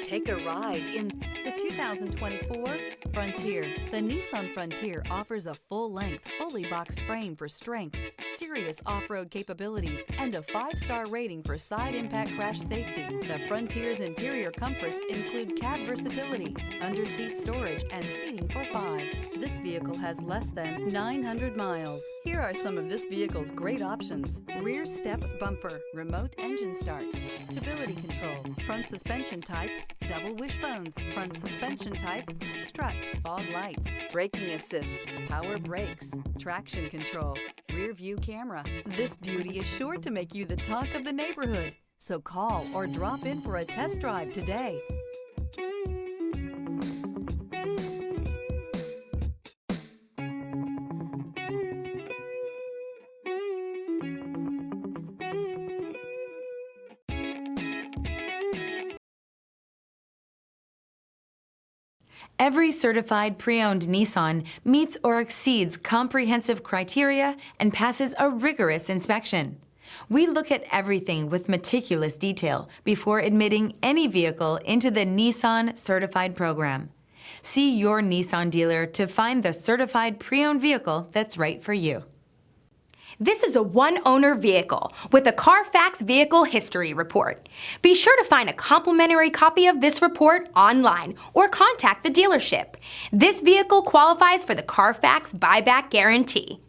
Take a ride in the 2024 Frontier. The Nissan Frontier offers a full-length, fully boxed frame for strength, serious off-road capabilities, and a 5-star rating for side impact crash safety. The Frontier's interior comforts include cab versatility, under-seat storage, and seating for 5. This vehicle has less than 900 miles. Here are some of this vehicle's great options: rear step bumper, remote engine start, stability control, front suspension type, double wishbones, front suspension type, strut, fog lights, braking assist, power brakes, traction control, rear view camera. This beauty is sure to make you the talk of the neighborhood. So call or drop in for a test drive today. Every certified pre-owned Nissan meets or exceeds comprehensive criteria and passes a rigorous inspection. We look at everything with meticulous detail before admitting any vehicle into the Nissan Certified program. See your Nissan dealer to find the certified pre-owned vehicle that's right for you. This is a one-owner vehicle with a Carfax Vehicle History Report. Be sure to find a complimentary copy of this report online or contact the dealership. This vehicle qualifies for the Carfax Buyback Guarantee.